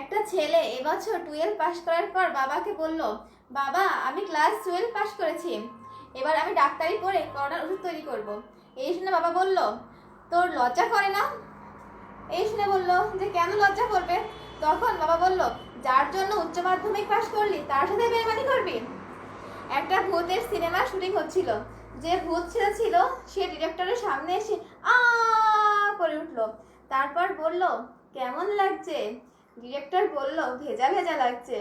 একটা ছেলে এবছর 12 পাস করার পর বাবাকে বলল, বাবা আমি ক্লাস 12 পাস করেছি, এবার আমি ডাক্তারি পড়ে করোনার ওষুধ তৈরি করব। এই শুনে বাবা বলল, তোর লজ্জা করে না? এই শুনে বলল যে কেন লজ্জা করবে? তখন বাবা বলল, যার জন্য উচ্চ মাধ্যমিক পাস করলি তার সাথে বেইমানি করবি? একটা ভূতের সিনেমা শুটিং হচ্ছিল। যে ভূত ছেলে ছিল সে ডিরেক্টরের সামনে এসে আ করে উঠল। তারপর বলল, কেমন লাগছে? ডিরেক্টর বলল, ভেজা ভেজা লাগছে।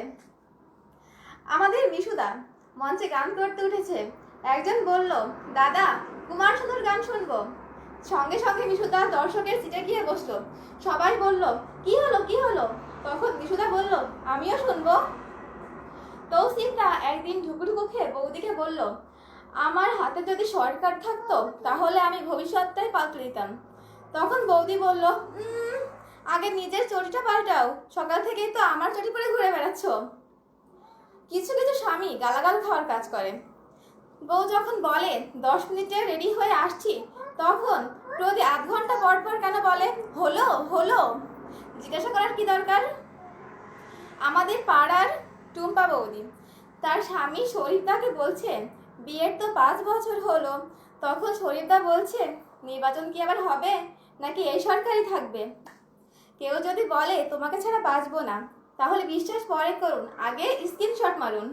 আমাদের মিশুদা মঞ্চে গান করতে উঠেছে। একজন বলল, দাদা কুমার শানুর গান শুনবো। সঙ্গে সঙ্গে মিশুদা দর্শকের সিটে গিয়ে বসলো। সবাই বলল, কি হলো কি হলো? তখন মিশুদা বলল, আমিও শুনবো। তৌসিফরা একদিন ঢুকুঢুকু খেয়ে বৌদিকে বলল, আমার হাতে যদি সরকার থাকতো তাহলে আমি ভবিষ্যৎটাই পাল্টে দিতাম। তখন বৌদি বলল, আগে নিজের চটিটা পাল্টাও, সকাল থেকেই তো আমার চটি পরে ঘুরে বেড়াচ্ছ। কিছু কিছু স্বামী গালাগাল খাওয়ার কাজ করে। বউ যখন বলে 10 মিনিটে রেডি হয়ে আসছি, তখন প্রতি আধ ঘন্টা পর পর কেন বলে হলো হলো? জিজ্ঞাসা করার কি দরকার? আমাদের পাড়ার টুম্পা বৌদি তার স্বামী শরীফদাকে বলছে, বিয়ের তো 5 বছর হলো। তখন শরীফদা বলছে, নির্বাচন কি আবার হবে নাকি এই সরকারই থাকবে? কেউ যদি বলে তোমাকে ছাড়া বাঁচবো না, তাহলে বিশ্বাস পরে করুন, আগে স্ক্রিনশট মারুন।